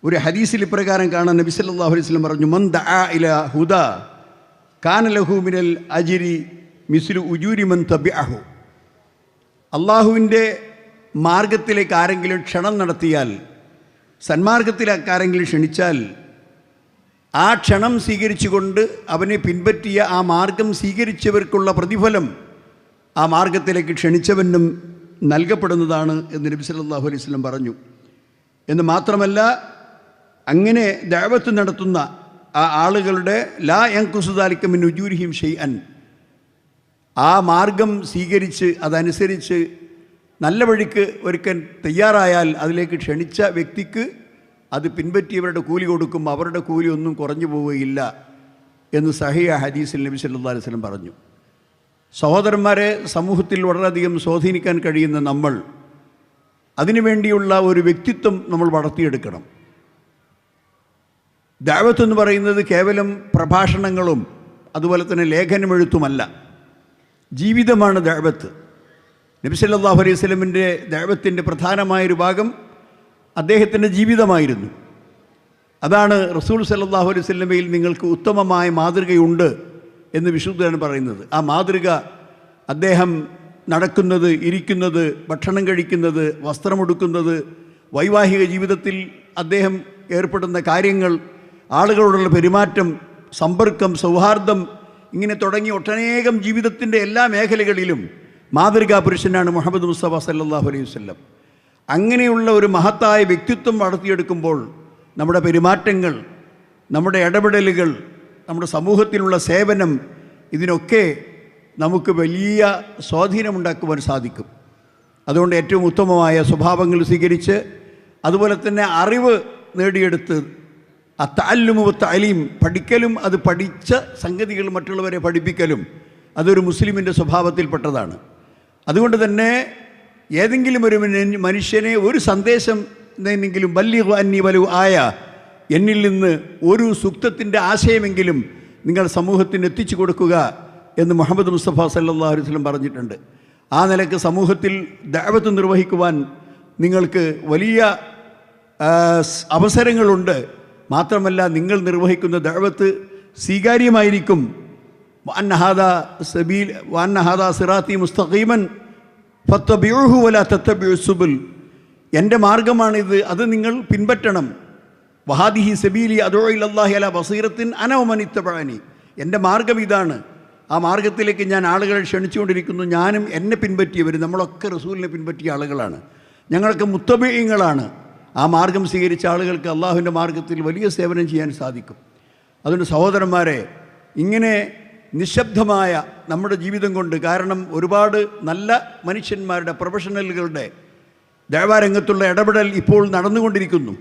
ഒരു ഹദീസിൽ ഇപ്രകാരം കാണാൻ നബി സല്ലല്ലാഹു അലൈഹി വസല്ലം പറഞ്ഞു, മൻ ദഅ ഇലാ ഹുദാ കാന ലഹു മിനൽ അജ്രി മിസ്ലു ഉജൂരി മൻ തബിഅഹു. അള്ളാഹുവിൻ്റെ മാർഗത്തിലേക്ക് ആരെങ്കിലും ക്ഷണം നടത്തിയാൽ, സന്മാർഗത്തിലേക്ക് ആരെങ്കിലും ക്ഷണിച്ചാൽ, ആ ക്ഷണം സ്വീകരിച്ചുകൊണ്ട് അവനെ പിൻപറ്റിയ ആ മാർഗം സ്വീകരിച്ചവർക്കുള്ള പ്രതിഫലം ആ മാർഗത്തിലേക്ക് ക്ഷണിച്ചവനും നൽകപ്പെടുന്നതാണ് എന്ന് നബി സല്ലല്ലാഹു അലൈഹി വസല്ലം പറഞ്ഞു. എന്ന് മാത്രമല്ല, അങ്ങനെ ദഅവത്ത് നടത്തുന്ന ആ ആളുകളുടെ ലാ യൻഖുസു ദാലിക മിൻ ഉജൂരിഹിം ഷൈഅൻ, ആ മാർഗം സ്വീകരിച്ച് അതനുസരിച്ച് നല്ല വഴിക്ക് ഒരുക്കൻ തയ്യാറായാൽ അതിലേക്ക് ക്ഷണിച്ച വ്യക്തിക്ക് അത് പിൻപറ്റിയവരുടെ കൂലി കൊടുക്കും, അവരുടെ കൂലി ഒന്നും കുറഞ്ഞു പോവുകയില്ല എന്ന് സഹിഹ ഹദീസിൽ നബി സല്ലല്ലാഹു അലൈഹി വസല്ലം പറഞ്ഞു. സഹോദരന്മാരെ, സമൂഹത്തിൽ വളരെയധികം സ്വാധീനിക്കാൻ കഴിയുന്ന നമ്മൾ അതിനുവേണ്ടിയുള്ള ഒരു വ്യക്തിത്വം നമ്മൾ വളർത്തിയെടുക്കണം. ദഅവത്ത് എന്ന് പറയുന്നത് കേവലം പ്രഭാഷണങ്ങളും അതുപോലെ തന്നെ ലേഖനമെഴുത്തുമല്ല, ജീവിതമാണ് ദഅവത്ത്. നബി സല്ലല്ലാഹു അലൈഹി വസല്ലമിൻ്റെ ദഅവത്തിൻ്റെ പ്രധാനമായൊരു ഭാഗം അദ്ദേഹത്തിൻ്റെ ജീവിതമായിരുന്നു. അതാണ് റസൂൽ സല്ലല്ലാഹു അലൈഹി വസല്ലമയിൽ നിങ്ങൾക്ക് ഉത്തമമായ മാതൃകയുണ്ട് എന്ന് വിശുദ്ധനാണ് പറയുന്നത്. ആ മാതൃക അദ്ദേഹം നടക്കുന്നത്, ഇരിക്കുന്നത്, ഭക്ഷണം കഴിക്കുന്നത്, വസ്ത്രമെടുക്കുന്നത്, വൈവാഹിക ജീവിതത്തിൽ അദ്ദേഹം ഏർപ്പെടുന്ന കാര്യങ്ങൾ, ആളുകളോടുള്ള പെരുമാറ്റം, സമ്പർക്കം, സൗഹാർദ്ദം, ഇങ്ങനെ തുടങ്ങി ഒട്ടനേകം ജീവിതത്തിൻ്റെ എല്ലാ മേഖലകളിലും മാതൃകാ പുരുഷനാണ് മുഹമ്മദ് മുസ്തഫ സല്ലല്ലാഹു അലൈഹി വസല്ലം. അങ്ങനെയുള്ള ഒരു മഹത്തായ വ്യക്തിത്വം വളർത്തിയെടുക്കുമ്പോൾ നമ്മുടെ പെരുമാറ്റങ്ങൾ, നമ്മുടെ ഇടപെടലുകൾ, നമ്മുടെ സമൂഹത്തിലുള്ള സേവനം, ഇതിനൊക്കെ നമുക്ക് വലിയ സ്വാധീനമുണ്ടാക്കുവാൻ സാധിക്കും. അതുകൊണ്ട് ഏറ്റവും ഉത്തമമായ സ്വഭാവങ്ങൾ സ്വീകരിച്ച് അതുപോലെ തന്നെ അറിവ് നേടിയെടുത്ത് അത്തഅല്ലുമു വത്തഅലീം, പഠിക്കലും അത് പഠിച്ച സംഗതികൾ മറ്റുള്ളവരെ പഠിപ്പിക്കലും അതൊരു മുസ്ലിമിൻ്റെ സ്വഭാവത്തിൽപ്പെട്ടതാണ്. അതുകൊണ്ട് തന്നെ ഏതെങ്കിലും ഒരു മനുഷ്യനെ ഒരു സന്ദേശം എന്നെങ്കിലും ബല്ലിഗു അന്നി വലു ആയ, എന്നിൽ നിന്ന് ഒരു സൂക്തത്തിൻ്റെ ആശയമെങ്കിലും നിങ്ങൾ സമൂഹത്തിന് എത്തിച്ചു കൊടുക്കുക എന്ന് മുഹമ്മദ് മുസ്തഫ സല്ലല്ലാഹു അലൈഹി വസല്ലം പറഞ്ഞിട്ടുണ്ട്. ആ നിലക്ക് സമൂഹത്തിൽ ദഅവത്ത് നിർവഹിക്കുവാൻ നിങ്ങൾക്ക് വലിയ അവസരങ്ങളുണ്ട്. മാത്രമല്ല, നിങ്ങൾ നിർവഹിക്കുന്ന ദഅവത്ത് സ്വീകാര്യമായിരിക്കും. വഅന്ന ഹാദാ സിറാത്തി മുസ്തഖീമൻ ഫത്തബിഉഹു വലാ തത്തബിഉ സുബുൽ, എൻ്റെ മാർഗമാണിത്, അത് നിങ്ങൾ പിൻപറ്റണം. വഹാദിഹി സബീലി അദ്ഉ ഇലല്ലാഹി അലാ ബസീറത്തിൻ അന വമൻ ഇത്തബഅനി, എൻ്റെ മാർഗം ഇതാണ്, ആ മാർഗത്തിലേക്ക് ഞാൻ ആളുകളെ ക്ഷണിച്ചുകൊണ്ടിരിക്കുന്നു. ഞാനും എന്നെ പിൻപറ്റിയവർ, നമ്മളൊക്കെ റസൂലിനെ പിൻപറ്റിയ ആളുകളാണ്, ഞങ്ങളൊക്കെ മുത്തബിഈങ്ങളാണ്. ആ മാർഗം സ്വീകരിച്ച ആളുകൾക്ക് അള്ളാഹുവിൻ്റെ മാർഗത്തിൽ വലിയ സേവനം ചെയ്യാൻ സാധിക്കും. അതുകൊണ്ട് സഹോദരന്മാരെ, ഇങ്ങനെ നിശബ്ദമായ നമ്മുടെ ജീവിതം കൊണ്ട്, കാരണം ഒരുപാട് നല്ല മനുഷ്യന്മാരുടെ, പ്രൊഫഷണലുകളുടെ ദഅവാ രംഗത്തുള്ള ഇടപെടൽ ഇപ്പോൾ നടന്നുകൊണ്ടിരിക്കുന്നു.